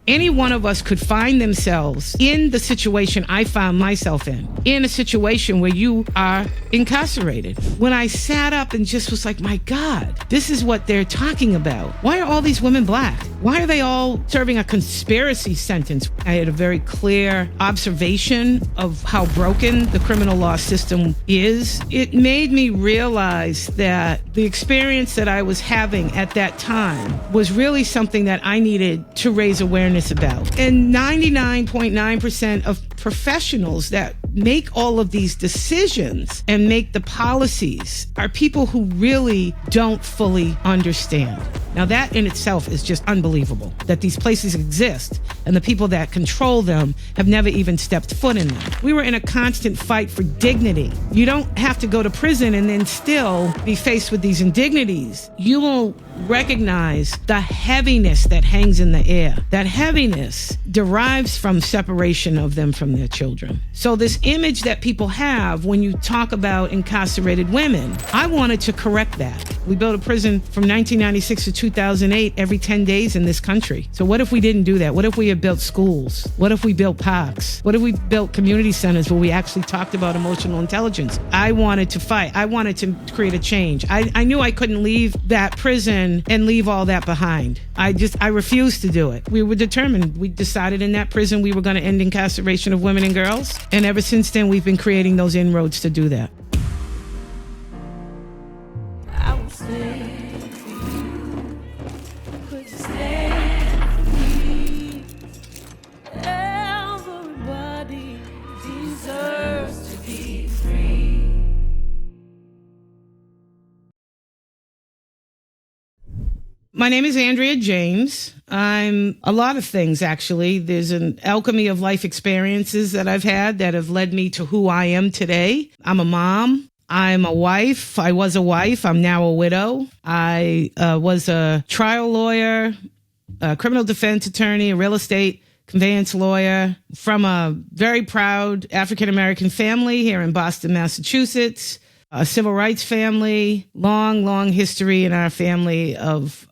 Any one of us could find themselves in the situation I found myself in a situation where you are incarcerated. When I sat up and just was like, my God, this is what they're talking about. Why are all these women black? Why are they all serving a conspiracy sentence? I had a very clear observation of how broken the criminal law system is. It made me realize that the experience that I was having at that time was really something that I needed to raise awareness about. And 99.9% of professionals that make all of these decisions and make the policies are people who really don't fully understand. Now that in itself is just unbelievable, that these places exist and the people that control them have never even stepped foot in them. We were in a constant fight for dignity. You don't have to go to prison and then still be faced with these indignities. You will recognize the heaviness that hangs in the air. That heaviness derives from separation of them from their children. So this image that people have when you talk about incarcerated women, I wanted to correct that. We built a prison from 1996 to 2008 every 10 days in this country. So what if we didn't do that? What if we had built schools? What if we built parks? What if we built community centers where we actually talked about emotional intelligence? I wanted to fight. I wanted to create a change. I knew I couldn't leave that prison and leave all that behind. I refused to do it. We were determined. We decided in that prison we were going to end incarceration of women and girls. And ever since then, we've been creating those inroads to do that. My name is Andrea James. I'm a lot of things, actually. There's an alchemy of life experiences that I've had that have led me to who I am today. I'm a mom. I'm a wife. I was a wife. I'm now a widow. I was a trial lawyer, a criminal defense attorney, a real estate conveyance lawyer from a very proud African-American family here in Boston, Massachusetts. A civil rights family, long history in our family of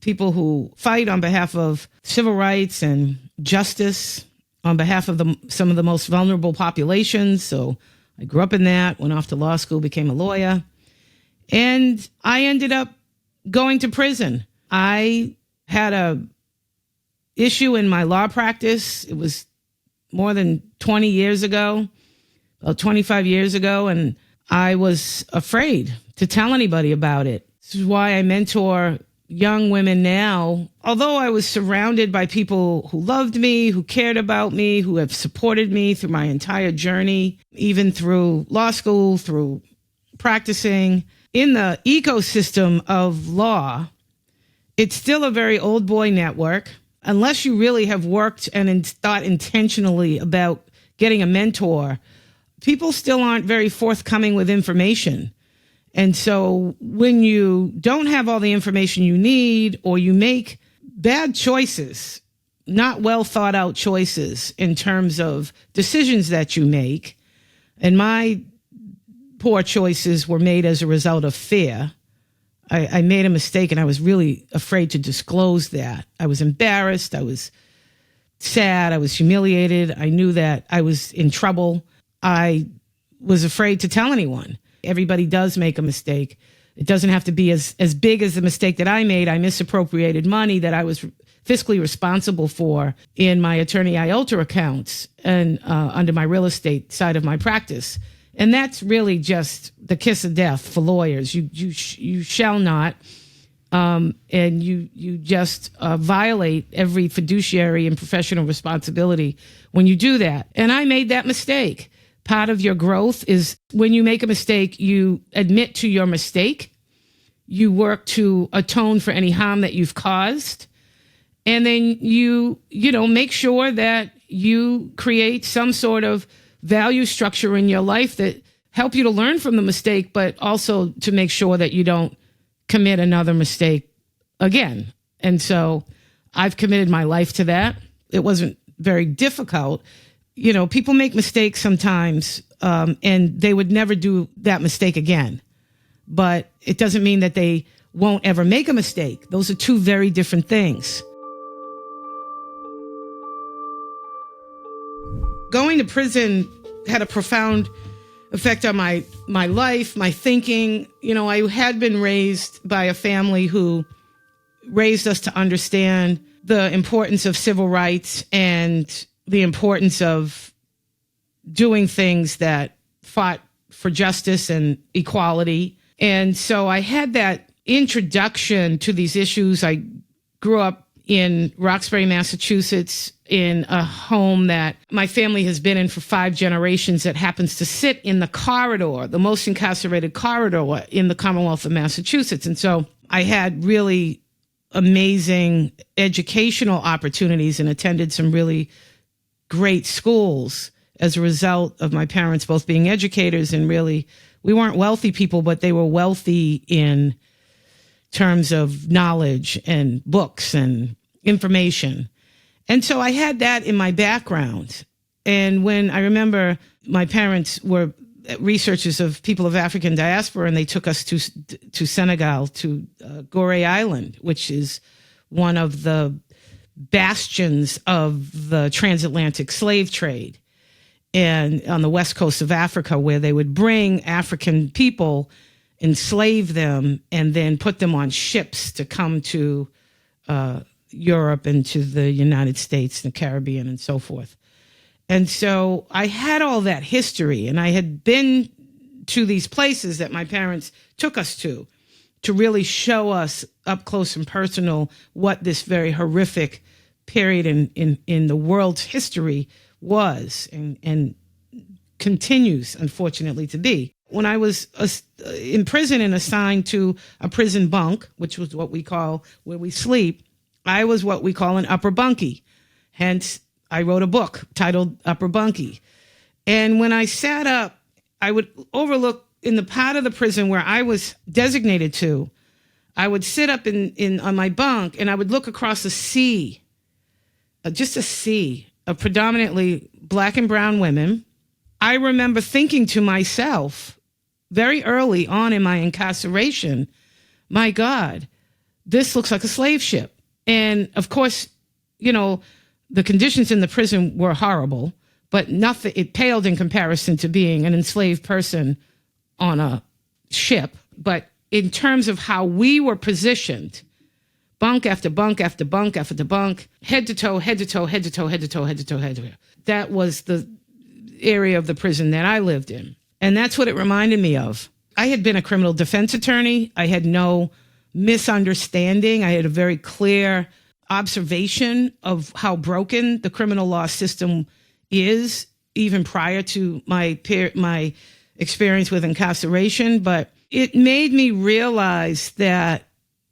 people who fight on behalf of civil rights and justice on behalf of some of the most vulnerable populations. So I grew up in that, went off to law school, became a lawyer, and I ended up going to prison. I had a issue in my law practice. It was more than 20 years ago, about 25 years ago, and I was afraid to tell anybody about it. This is why I mentor young women now. Although I was surrounded by people who loved me, who cared about me, who have supported me through my entire journey, even through law school, through practicing, in the ecosystem of law, it's still a very old boy network. Unless you really have worked and thought intentionally about getting a mentor, people still aren't very forthcoming with information. And so when you don't have all the information you need, or you make bad choices, not well thought out choices in terms of decisions that you make, and my poor choices were made as a result of fear. I made a mistake and I was really afraid to disclose that. I was embarrassed. I was sad. I was humiliated. I knew that I was in trouble. I was afraid to tell anyone. Everybody does make a mistake. It doesn't have to be as big as the mistake that I made. I misappropriated money that I was fiscally responsible for in my attorney IOLTA accounts and under my real estate side of my practice. And that's really just the kiss of death for lawyers. You shall not. And you just violate every fiduciary and professional responsibility when you do that. And I made that mistake. Part of your growth is when you make a mistake, you admit to your mistake. You work to atone for any harm that you've caused. And then you make sure that you create some sort of value structure in your life that help you to learn from the mistake, but also to make sure that you don't commit another mistake again. And so I've committed my life to that. It wasn't very difficult. People make mistakes sometimes, and they would never do that mistake again. But it doesn't mean that they won't ever make a mistake. Those are two very different things. Going to prison had a profound effect on my life, my thinking. You know, I had been raised by a family who raised us to understand the importance of civil rights and the importance of doing things that fought for justice and equality. And so I had that introduction to these issues. I grew up in Roxbury, Massachusetts, in a home that my family has been in for 5 generations that happens to sit in the corridor, the most incarcerated corridor in the Commonwealth of Massachusetts. And so I had really amazing educational opportunities and attended some really great schools as a result of my parents both being educators and really, we weren't wealthy people, but they were wealthy in terms of knowledge and books and information. And so I had that in my background. And when I remember my parents were researchers of people of African diaspora, and they took us to Senegal, to Gorée Island, which is one of the bastions of the transatlantic slave trade, and on the west coast of Africa, where they would bring African people, enslave them, and then put them on ships to come to Europe and to the United States, the Caribbean, and so forth. And so I had all that history, and I had been to these places that my parents took us to really show us up close and personal what this very horrific period in the world's history was and continues, unfortunately, to be. When I was in prison and assigned to a prison bunk, which was what we call where we sleep, I was what we call an upper bunkie. Hence, I wrote a book titled Upper Bunkie. And when I sat up, I would overlook in the part of the prison where I was designated to. I would sit up on my bunk and I would look across the sea, just a sea of predominantly black and brown women. I remember thinking to myself very early on in my incarceration, my God, this looks like a slave ship. And of course, you know, the conditions in the prison were horrible, but nothing, it paled in comparison to being an enslaved person on a ship. But in terms of how we were positioned, bunk after bunk after bunk after bunk, head to toe, head to toe, head to toe, head to toe, head to toe, head to toe. That was the area of the prison that I lived in. And that's what it reminded me of. I had been a criminal defense attorney. I had no misunderstanding. I had a very clear observation of how broken the criminal law system is, even prior to my experience with incarceration. But it made me realize that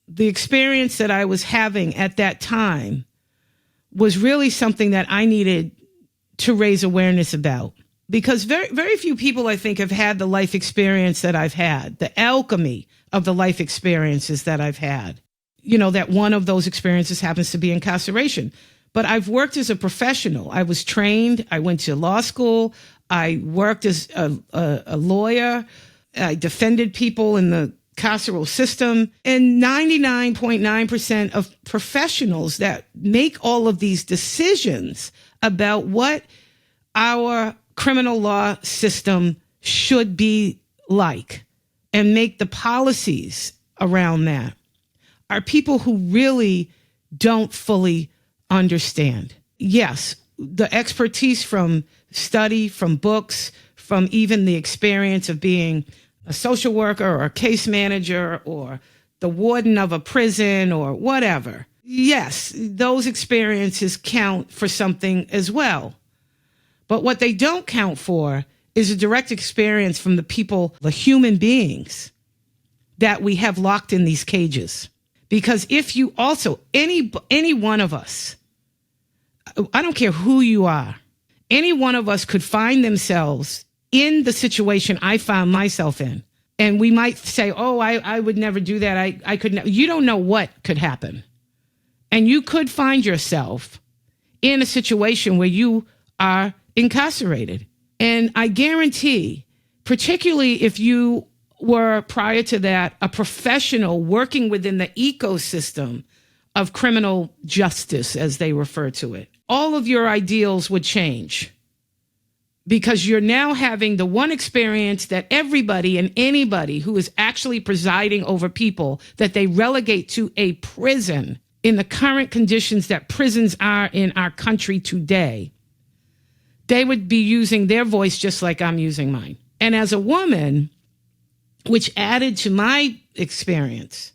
the experience that I was having at that time was really something that I needed to raise awareness about. Because very, very few people, I think, have had the life experience that I've had, the alchemy of the life experiences that I've had. You know, that one of those experiences happens to be incarceration. But I've worked as a professional. I was trained. I went to law school. I worked as a lawyer. I defended people in the carceral system. And 99.9% of professionals that make all of these decisions about what our criminal law system should be like and make the policies around that are people who really don't fully understand. Yes, the expertise from study, from books, from even the experience of being a social worker or a case manager or the warden of a prison or whatever. Yes, those experiences count for something as well. But what they don't count for is a direct experience from the people, the human beings that we have locked in these cages. Because if you also, any one of us, I don't care who you are, any one of us could find themselves in the situation I found myself in. And we might say, oh, I would never do that. I could never. You don't know what could happen. And you could find yourself in a situation where you are incarcerated. And I guarantee, particularly if you were prior to that a professional working within the ecosystem of criminal justice, as they refer to it, all of your ideals would change. because you're now having the one experience that everybody and anybody who is actually presiding over people, that they relegate to a prison in the current conditions that prisons are in our country today. They would be using their voice just like I'm using mine. And as a woman, which added to my experience,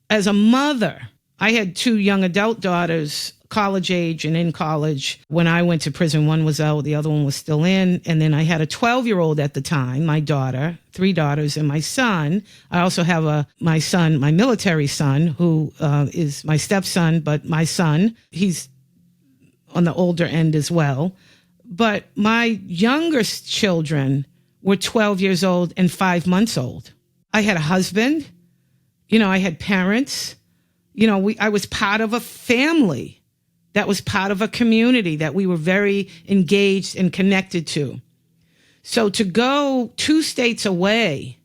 as a mother, I had 2 young adult daughters, college age and in college. When I went to prison, one was out, the other one was still in. And then I had a 12-year-old at the time, my daughter, 3 daughters, and my son. I also have my son, my military son, who is my stepson, but my son, he's on the older end as well. But my youngest children were 12 years old and 5 months old. I had a husband, I had parents, I was part of a family that was part of a community that we were very engaged and connected to. So to go 2 states away,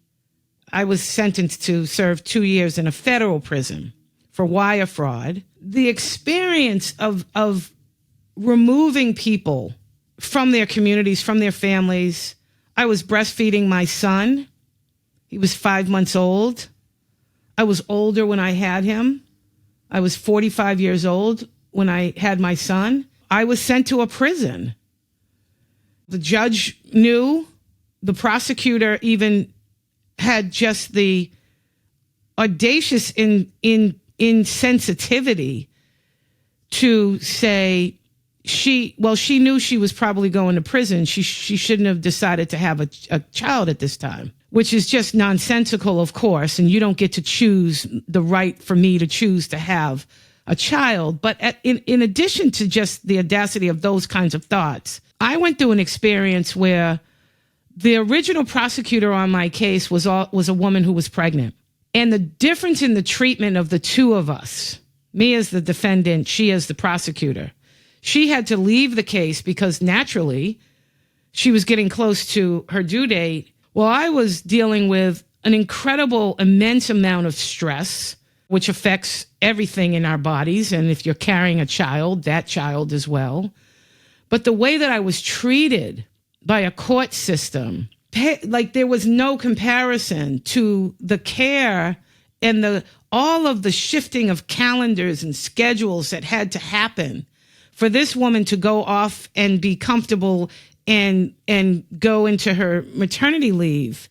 I was sentenced to serve 2 years in a federal prison for wire fraud. The experience of removing people from their communities, from their families. I was breastfeeding my son. He was 5 months old. I was older when I had him. I was 45 years old when I had my son. I was sent to a prison. The judge knew. The prosecutor even had just the audacious insensitivity to say she knew she was probably going to prison. She shouldn't have decided to have a child at this time, which is just nonsensical, of course. And you don't get to choose the right for me to choose to have a child. But in addition to just the audacity of those kinds of thoughts, I went through an experience where the original prosecutor on my case was a woman who was pregnant. And the difference in the treatment of the two of us, me as the defendant, she as the prosecutor, she had to leave the case because naturally she was getting close to her due date. Well, I was dealing with an incredible, immense amount of stress, which affects everything in our bodies. And if you're carrying a child, that child as well. But the way that I was treated by a court system, like there was no comparison to the care and all of the shifting of calendars and schedules that had to happen for this woman to go off and be comfortable and go into her maternity leave,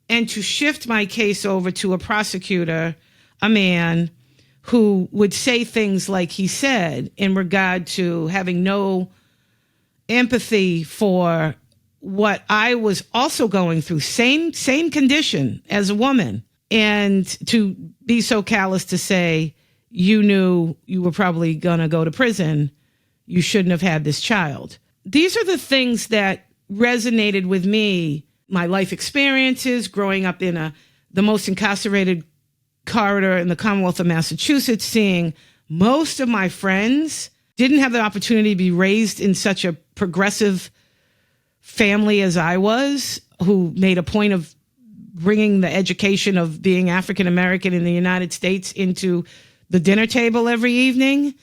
and to shift my case over to a prosecutor, a man who would say things like he said in regard to having no empathy for what I was also going through, same condition as a woman, and to be so callous to say, you knew you were probably going to go to prison. You shouldn't have had this child. These are the things that resonated with me, my life experiences, growing up in the most incarcerated corridor in the Commonwealth of Massachusetts, seeing most of my friends didn't have the opportunity to be raised in such a progressive family as I was, who made a point of bringing the education of being African American in the United States into the dinner table every evening,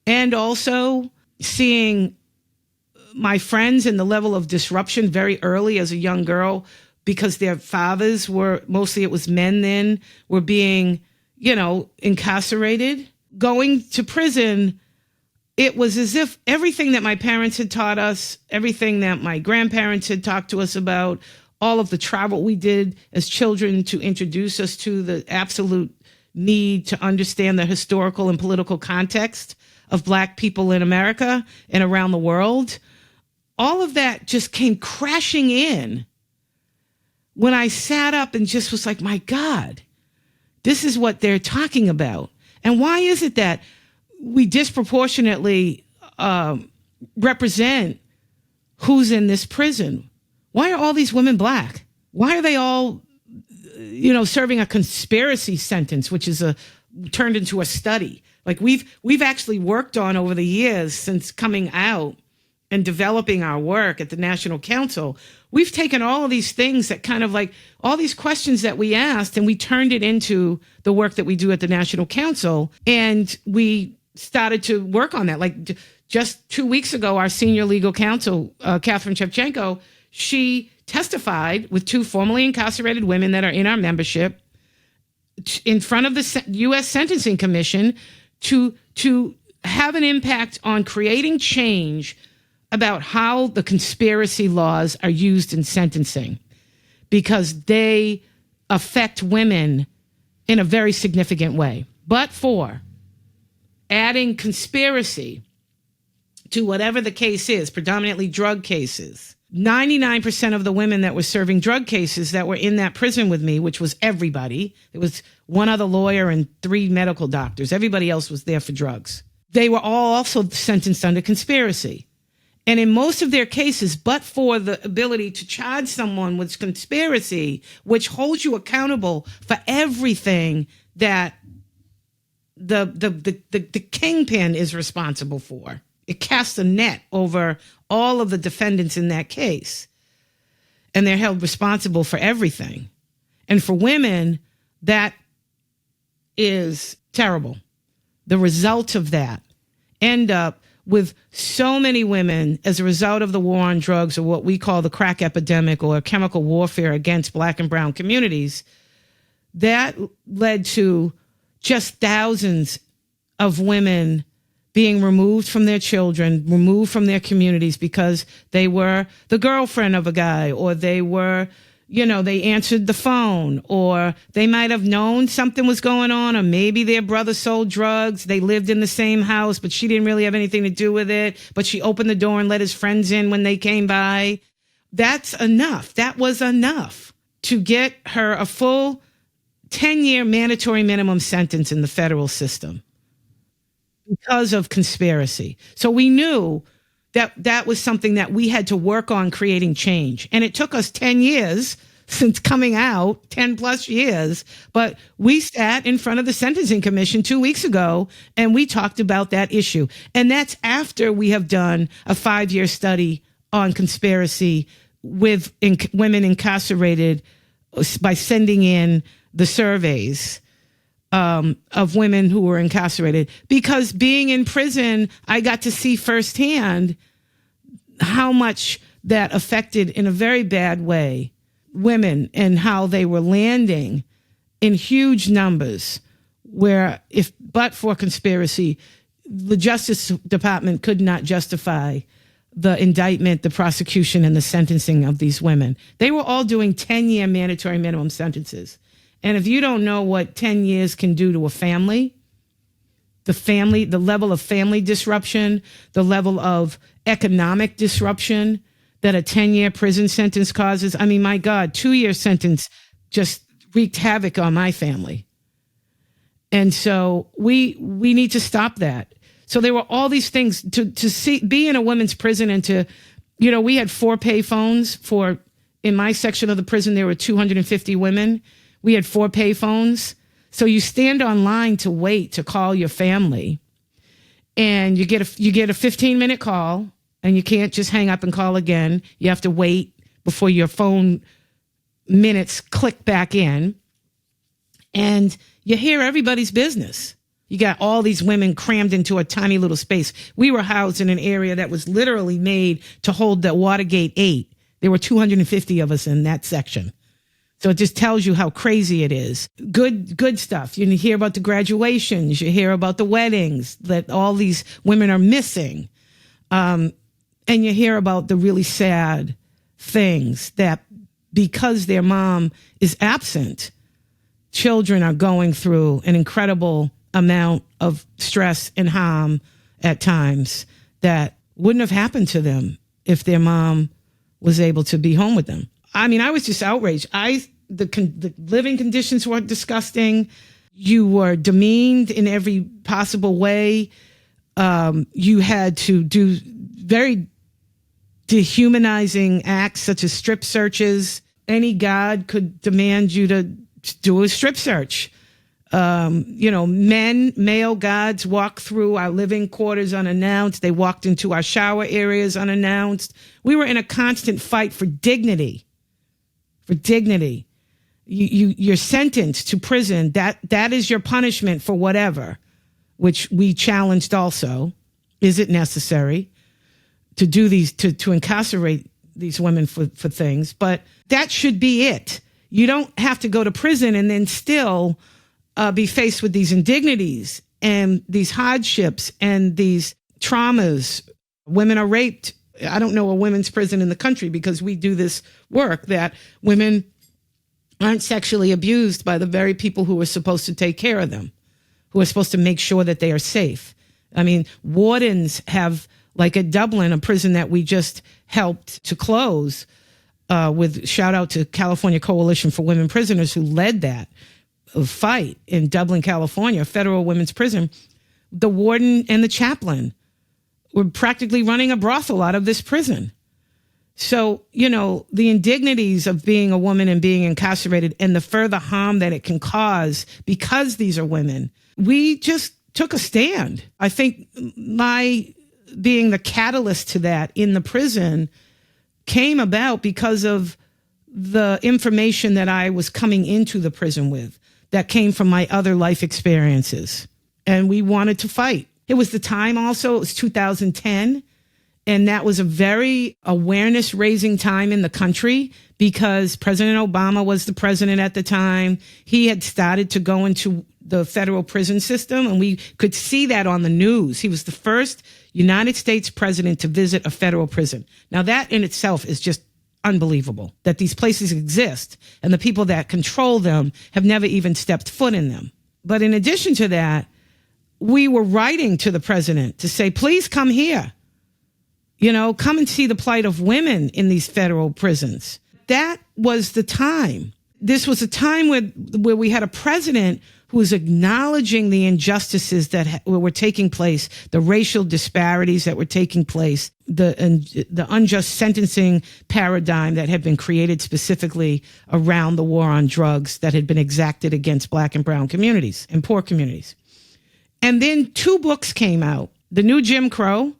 and also seeing my friends in the level of disruption very early as a young girl, because their fathers were, mostly it was men then, were being, incarcerated. Going to prison, it was as if everything that my parents had taught us, everything that my grandparents had talked to us about, all of the travel we did as children to introduce us to the absolute need to understand the historical and political context of Black people in America and around the world, all of that just came crashing in when I sat up and just was like, my God, this is what they're talking about. And why is it that we disproportionately represent who's in this prison? Why are all these women Black? Why are they all, serving a conspiracy sentence, which is turned into a study? Like we've actually worked on over the years since coming out and developing our work at the National Council. We've taken all of these things that kind of like all these questions that we asked, and we turned it into the work that we do at the National Council. And we started to work on that. Like just 2 weeks ago, our senior legal counsel, Catherine Shevchenko, she testified with 2 formerly incarcerated women that are in our membership in front of the U.S. Sentencing Commission to have an impact on creating change about how the conspiracy laws are used in sentencing, because they affect women in a very significant way. But for adding conspiracy to whatever the case is, predominantly drug cases, 99% of the women that were serving drug cases that were in that prison with me, which was everybody, it was one other lawyer and 3 medical doctors. Everybody else was there for drugs. They were all also sentenced under conspiracy. And in most of their cases, but for the ability to charge someone with conspiracy, which holds you accountable for everything that the kingpin is responsible for. It casts a net over all of the defendants in that case. And they're held responsible for everything. And for women, that is terrible. The result of that end up with so many women as a result of the war on drugs, or what we call the crack epidemic, or chemical warfare against Black and brown communities, that led to just thousands of women being removed from their children, removed from their communities because they were the girlfriend of a guy, or they were, they answered the phone, or they might have known something was going on, or maybe their brother sold drugs. They lived in the same house, but she didn't really have anything to do with it. But she opened the door and let his friends in when they came by. That's enough. That was enough to get her a full 10-year mandatory minimum sentence in the federal system because of conspiracy. So we knew that was something that we had to work on creating change. And it took us 10 years since coming out, 10 plus years. But we sat in front of the Sentencing Commission 2 weeks ago, and we talked about that issue. And that's after we have done a 5-year study on conspiracy with women incarcerated by sending in the surveys of women who were incarcerated. Because being in prison, I got to see firsthand how much that affected, in a very bad way, women, and how they were landing in huge numbers where, but for conspiracy, the Justice Department could not justify the indictment, the prosecution, and the sentencing of these women. They were all doing 10-year mandatory minimum sentences. And if you don't know what 10 years can do to a family, the level of family disruption, the level of economic disruption that a 10-year prison sentence causes. I mean, my God, 2-year sentence just wreaked havoc on my family. And so we need to stop that. So there were all these things to be in a women's prison, and to, we had 4 pay phones in my section of the prison, there were 250 women. We had 4 pay phones. So you stand online to wait to call your family, and you get a 15-minute call, and you can't just hang up and call again. You have to wait before your phone minutes click back in, and you hear everybody's business. You got all these women crammed into a tiny little space. We were housed in an area that was literally made to hold the Watergate 8. There were 250 of us in that section. So it just tells you how crazy it is. Good stuff. You hear about the graduations. You hear about the weddings that all these women are missing. And you hear about the really sad things that, because their mom is absent, children are going through an incredible amount of stress and harm at times that wouldn't have happened to if their mom was able to be home with them. I mean, I was just outraged. The living conditions were disgusting. You were demeaned in every possible way. You had to do very dehumanizing acts, such as strip searches. Any guard could demand you to do a strip search. Male guards walked through our living quarters unannounced. They walked into our shower areas unannounced. We were in a constant fight for dignity. For dignity. You're sentenced to prison. That is your punishment for whatever, which we challenged also. is it necessary to do these, to incarcerate these women for things? But that should be it. You don't have to go to prison and then still be faced with these indignities and these hardships and these traumas. Women are raped. I don't know a women's prison in the country, because we do this work, that women aren't sexually abused by the very people who are supposed to take care of them, who are supposed to make sure that they are safe. I mean, wardens have, like at Dublin, a prison that we just helped to close, with shout out to California Coalition for Women Prisoners, who led that fight in Dublin, California, a federal women's prison. The warden and the chaplain were practically running a brothel out of this prison. So, you know, the indignities of being a woman and being incarcerated and the further harm that it can cause because these are women, we just took a stand. I think my being the catalyst to that in the prison came about because of the information that I was coming into the prison with that came from my other life experiences. And we wanted to fight. It was the time also, it was 2010. And that was a very awareness raising time in the country, because President Obama was the president at the time. He had started to go into the federal prison system, and we could see that on the news. He was the first United States president to visit a federal prison. Now that in itself is just unbelievable, that these places exist and the people that control them have never even stepped foot in them. But in addition to that, we were writing to the president to say, please come here. You know, come and see the plight of women in these federal prisons. That was the time. This was a time where we had a president who was acknowledging the injustices that were taking place, the racial disparities that were taking place, the unjust sentencing paradigm that had been created specifically around the war on drugs that had been exacted against Black and brown communities and poor communities. And then 2 books came out. The New Jim Crow,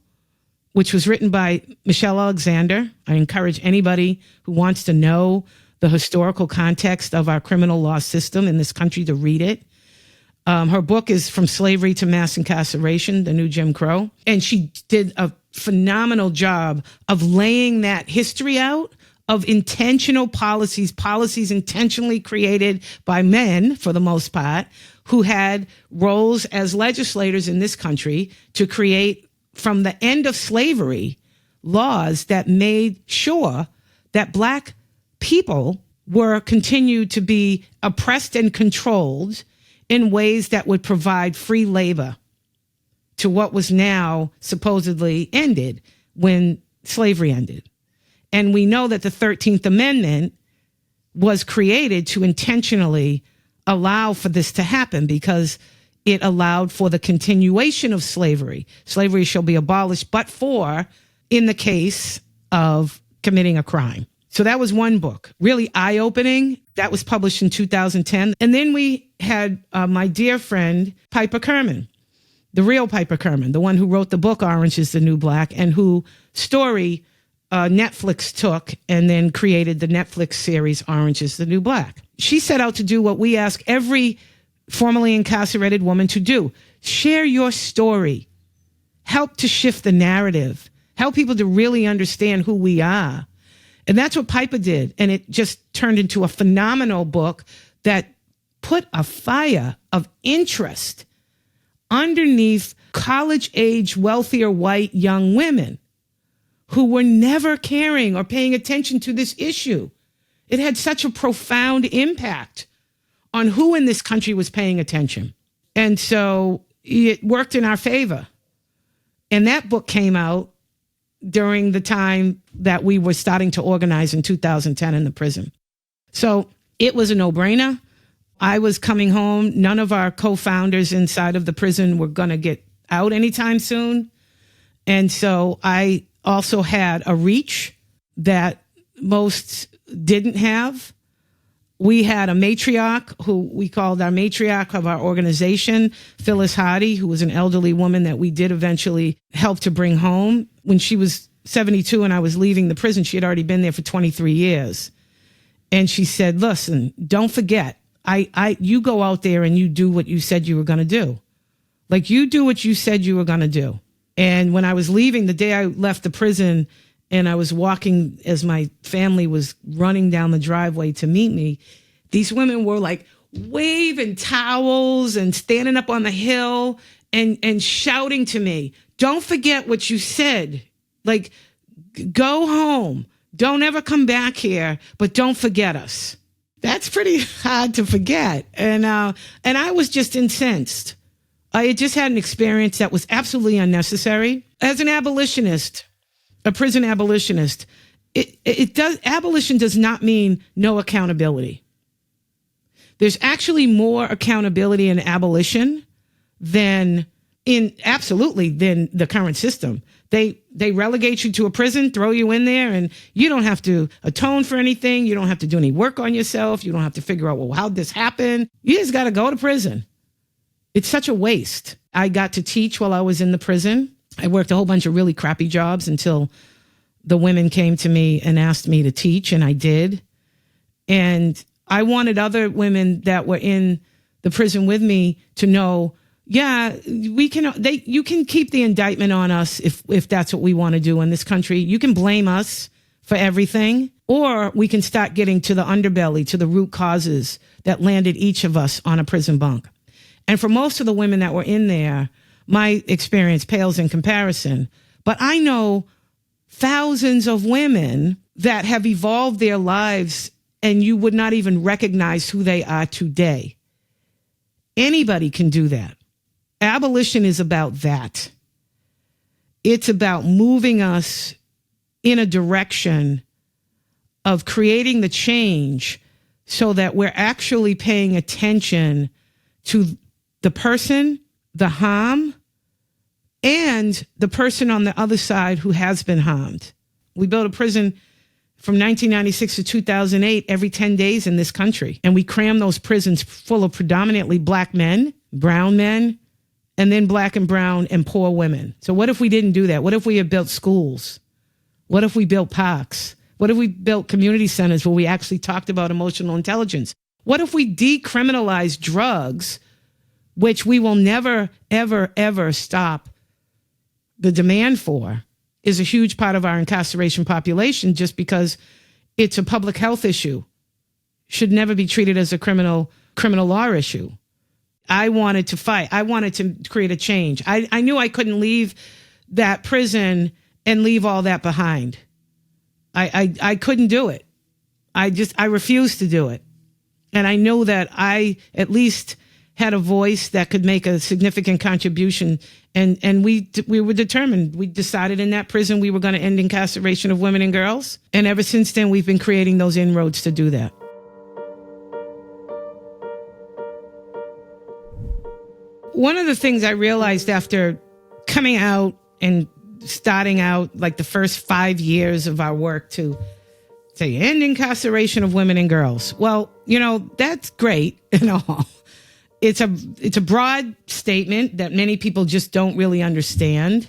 which was written by Michelle Alexander. I encourage anybody who wants to know the historical context of our criminal law system in this country to read it. Her book is From Slavery to Mass Incarceration, The New Jim Crow. And she did a phenomenal job of laying that history out of intentional policies intentionally created by men, for the most part, who had roles as legislators in this country to create, from the end of slavery, laws that made sure that Black people were continued to be oppressed and controlled in ways that would provide free labor to what was now supposedly ended when slavery ended. And we know that the 13th Amendment was created to intentionally allow for this to happen, because it allowed for the continuation of slavery. Slavery shall be abolished, but for in the case of committing a crime. So that was one book, really eye-opening. That was published in 2010. And then we had my dear friend, Piper Kerman, the real Piper Kerman, the one who wrote the book, Orange is the New Black, and who story Netflix took and then created the Netflix series, Orange is the New Black. She set out to do what we ask every formerly incarcerated woman to do. Share your story. Help to shift the narrative. Help people to really understand who we are. And that's what Piper did. And it just turned into a phenomenal book that put a fire of interest underneath college-age, wealthier white young women who were never caring or paying attention to this issue. It had such a profound impact on who in this country was paying attention. And so it worked in our favor. And that book came out during the time that we were starting to organize in 2010 in the prison. So it was a no-brainer. I was coming home. None of our co-founders inside of the prison were going to get out anytime soon. And so I also had a reach that most didn't have. We had a matriarch who we called our matriarch of our organization, Phyllis Hardy, who was an elderly woman that we did eventually help to bring home. When she was 72 and I was leaving the prison, she had already been there for 23 years. And she said, listen, don't forget, you go out there and you do what you said you were going to do. Like, you do what you said you were going to do. And when I was leaving, the day I left the prison and I was walking as my family was running down the driveway to meet me, these women were like waving towels and standing up on the hill and shouting to me, "Don't forget what you said. Like, go home. Don't ever come back here, but don't forget us." That's pretty hard to forget. And I was just incensed. I had just had an experience that was absolutely unnecessary. As an abolitionist, a prison abolitionist, abolition does not mean no accountability. There's actually more accountability in abolition than the current system. They relegate you to a prison, throw you in there, and you don't have to atone for anything. You don't have to do any work on yourself. You don't have to figure out, well, how'd this happen? You just got to go to prison. It's such a waste. I got to teach while I was in the prison. I worked a whole bunch of really crappy jobs until the women came to me and asked me to teach, and I did. And I wanted other women that were in the prison with me to know, yeah, you can keep the indictment on us if that's what we want to do in this country. You can blame us for everything, or we can start getting to the underbelly, to the root causes that landed each of us on a prison bunk. And for most of the women that were in there, my experience pales in comparison. But I know thousands of women that have evolved their lives and you would not even recognize who they are today. Anybody can do that. Abolition is about that. It's about moving us in a direction of creating the change so that we're actually paying attention to the person, the harm, and the person on the other side who has been harmed. We built a prison from 1996 to 2008 every 10 days in this country. And we crammed those prisons full of predominantly black men, brown men, and then black and brown and poor women. So what if we didn't do that? What if we had built schools? What if we built parks? What if we built community centers where we actually talked about emotional intelligence? What if we decriminalized drugs, which we will never, ever, ever stop the demand for, is a huge part of our incarceration population just because it's a public health issue. Should never be treated as a criminal law issue. I wanted to fight. I wanted to create a change. I knew I couldn't leave that prison and leave all that behind. I couldn't do it. I refused to do it. And I know that I at least had a voice that could make a significant contribution. And we were determined. We decided in that prison we were going to end incarceration of women and girls. And ever since then, we've been creating those inroads to do that. One of the things I realized after coming out and starting out, like the first 5 years of our work to say end incarceration of women and girls. Well, that's great and all. It's a broad statement that many people just don't really understand.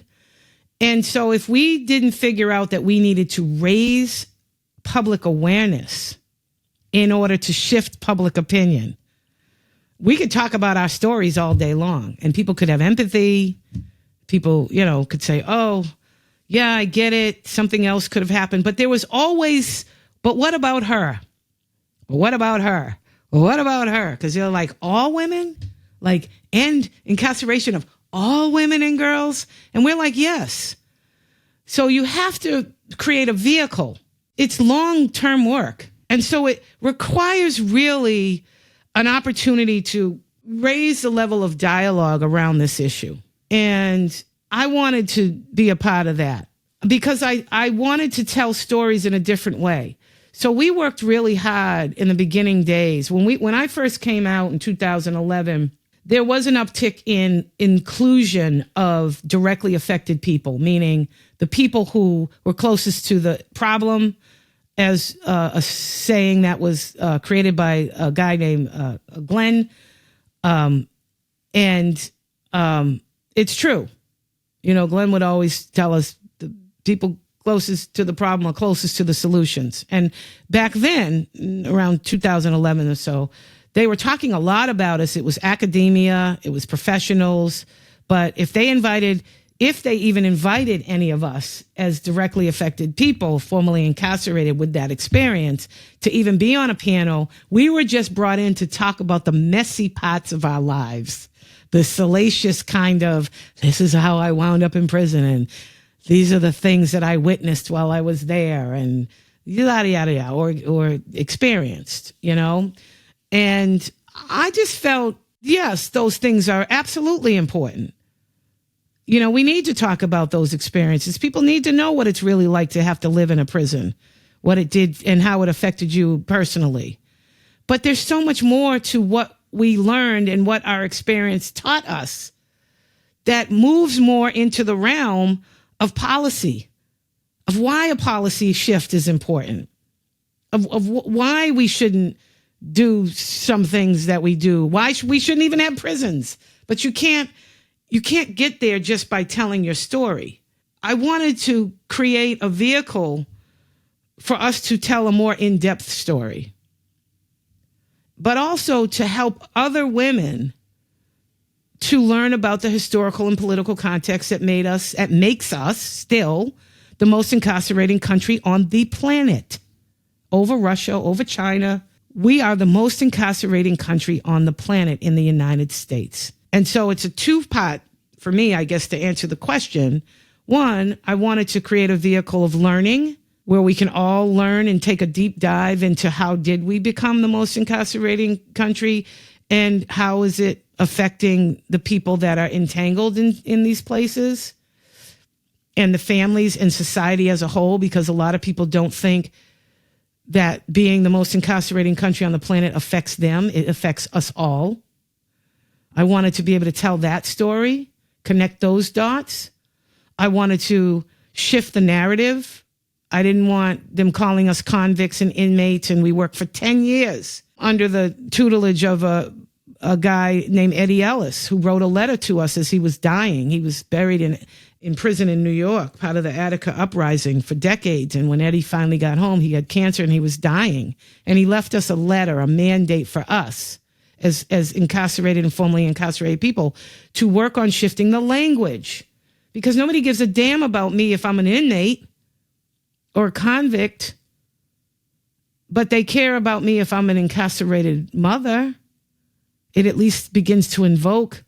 And so if we didn't figure out that we needed to raise public awareness in order to shift public opinion, we could talk about our stories all day long and people could have empathy. People, could say, oh, yeah, I get it. Something else could have happened. But there was always, but what about her? What about her? What about her? Because they're like, all women? Like, end incarceration of all women and girls? And we're like, yes. So you have to create a vehicle. It's long-term work. And so it requires really an opportunity to raise the level of dialogue around this issue. And I wanted to be a part of that because I wanted to tell stories in a different way. So we worked really hard in the beginning days. When I first came out in 2011, there was an uptick in inclusion of directly affected people, meaning the people who were closest to the problem, as a saying that was created by a guy named Glenn. And it's true. Glenn would always tell us the people closest to the problem are closest to the solutions. And back then, around 2011 or so, they were talking a lot about us. It was academia, it was professionals. But if they invited if they even invited any of us as directly affected people, formerly incarcerated with that experience, to even be on a panel. We were just brought in to talk about the messy parts of our lives, the salacious kind of, this is how I wound up in prison, and these are the things that I witnessed while I was there, and yada, yada, yada, or experienced, And I just felt, yes, those things are absolutely important. We need to talk about those experiences. People need to know what it's really like to have to live in a prison, what it did and how it affected you personally. But there's so much more to what we learned and what our experience taught us that moves more into the realm of policy, of why a policy shift is important, of why we shouldn't do some things that we do, why we shouldn't even have prisons. But you can't get there just by telling your story. I wanted to create a vehicle for us to tell a more in-depth story, but also to help other women to learn about the historical and political context that makes us still the most incarcerating country on the planet. Over Russia, over China. We are the most incarcerating country on the planet in the United States. And so it's a two-part for me, I guess, to answer the question. One, I wanted to create a vehicle of learning where we can all learn and take a deep dive into how did we become the most incarcerating country and how is it affecting the people that are entangled in these places and the families and society as a whole, because a lot of people don't think that being the most incarcerating country on the planet affects them. It affects us all. I wanted to be able to tell that story, connect those dots. I wanted to shift the narrative. I didn't want them calling us convicts and inmates, and we worked for 10 years under the tutelage of a guy named Eddie Ellis, who wrote a letter to us as he was dying. He was buried in prison in New York, part of the Attica uprising for decades. And when Eddie finally got home, he had cancer and he was dying. And he left us a letter, a mandate for us as incarcerated and formerly incarcerated people to work on shifting the language. Because nobody gives a damn about me if I'm an inmate or a convict, but they care about me if I'm an incarcerated mother. It at least begins to invoke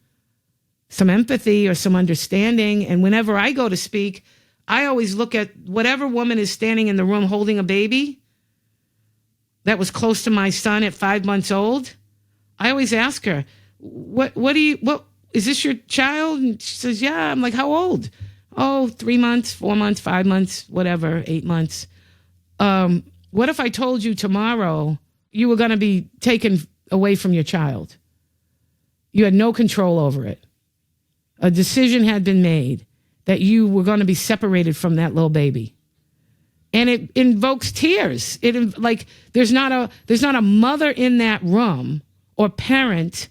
some empathy or some understanding. And whenever I go to speak, I always look at whatever woman is standing in the room holding a baby that was close to my son at 5 months old. I always ask her, what is this your child? And she says, yeah. I'm like, how old? Oh, 3 months, 4 months, 5 months, whatever, 8 months. What if I told you tomorrow you were going to be taken away from your child? You had no control over it. A decision had been made that you were going to be separated from that little baby. And it invokes tears. There's not a mother in that room or parent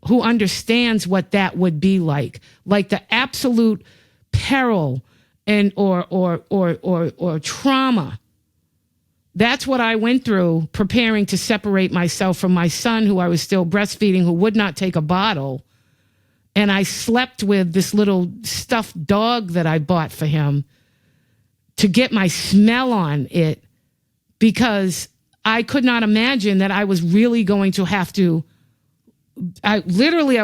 who understands what that would be like the absolute peril and or trauma. That's what I went through preparing to separate myself from my son, who I was still breastfeeding, who would not take a bottle. And I slept with this little stuffed dog that I bought for him to get my smell on it, because I could not imagine that I was really going to have to. I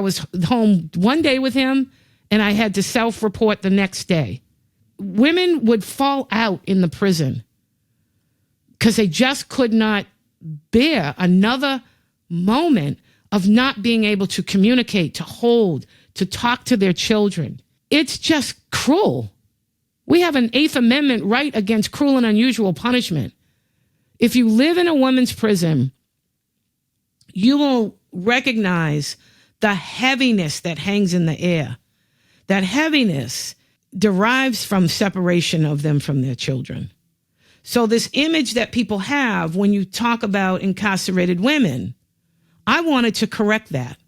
was home one day with him and I had to self-report the next day. Women would fall out in the prison because they just could not bear another moment of not being able to communicate, to hold, to talk to their children. It's just cruel. We have an Eighth Amendment right against cruel and unusual punishment. If you live in a women's prison, you will recognize the heaviness that hangs in the air. That heaviness derives from separation of them from their children. So this image that people have when you talk about incarcerated women, I wanted to correct that.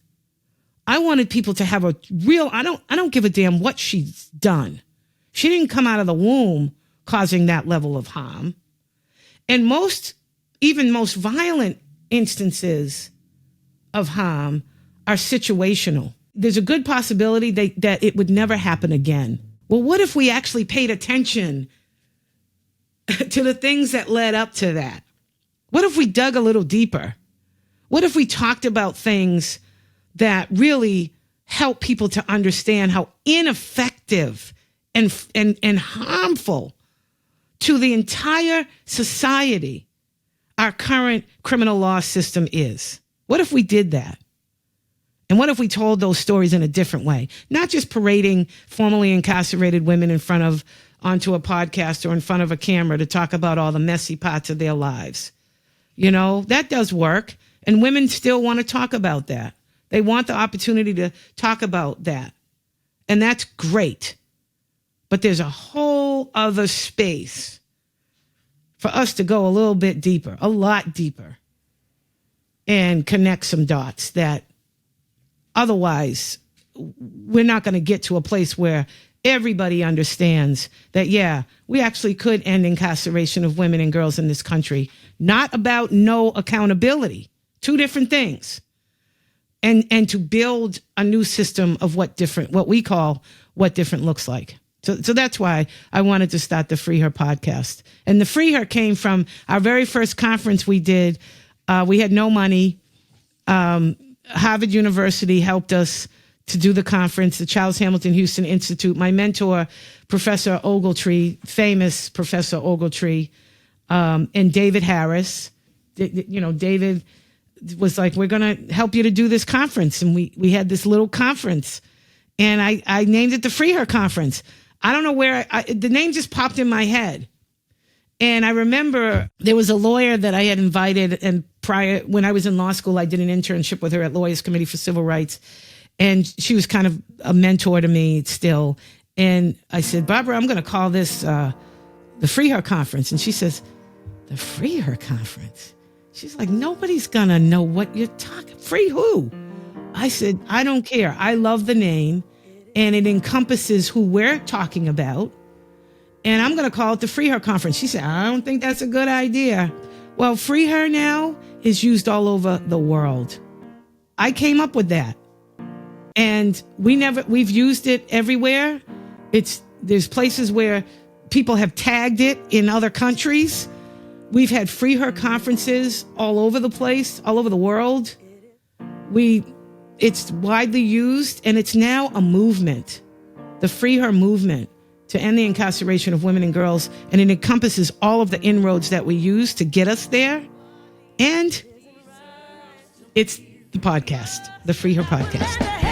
I wanted people to have a real, I don't give a damn what she's done. She didn't come out of the womb causing that level of harm. And even most violent instances of harm are situational. There's a good possibility that it would never happen again. Well, what if we actually paid attention to the things that led up to that? What if we dug a little deeper? What if we talked about things that really help people to understand how ineffective and harmful to the entire society our current criminal law system is? What if we did that? And what if we told those stories in a different way? Not just parading formerly incarcerated women in front of, onto a podcast or in front of a camera to talk about all the messy parts of their lives. You know, that does work. And women still want to talk about that. They want the opportunity to talk about that. And that's great. But there's a whole other space for us to go a little bit deeper, a lot deeper, and connect some dots that otherwise we're not going to get to a place where everybody understands that, yeah, we actually could end incarceration of women and girls in this country. Not about no accountability. Two different things. And to build a new system of what we call what different looks like. So that's why I wanted to start the FreeHer podcast. And the FreeHer came from our very first conference we did. We had no money. Harvard University helped us to do the conference, the Charles Hamilton Houston Institute. My mentor, Professor Ogletree, famous Professor Ogletree, and David Harris. David was like, we're going to help you to do this conference. And we had this little conference. And I named it the FreeHer Conference. I don't know where, the name just popped in my head. And I remember there was a lawyer that I had invited, and when I was in law school, I did an internship with her at Lawyers Committee for Civil Rights. And she was kind of a mentor to me still. And I said, Barbara, I'm going to call this the FreeHer Conference. And she says, the FreeHer Conference? She's like, nobody's going to know what you're talking. Free who? I said, I don't care. I love the name, and it encompasses who we're talking about. And I'm going to call it the FreeHer Conference. She said, I don't think that's a good idea. Well, FreeHer now is used all over the world. I came up with that. And we've used it everywhere. There's places where people have tagged it in other countries. We've had FreeHer conferences all over the place, all over the world. It's widely used, and it's now a movement, the FreeHer movement, to end the incarceration of women and girls. And it encompasses all of the inroads that we use to get us there. And it's the podcast, the FreeHer Podcast.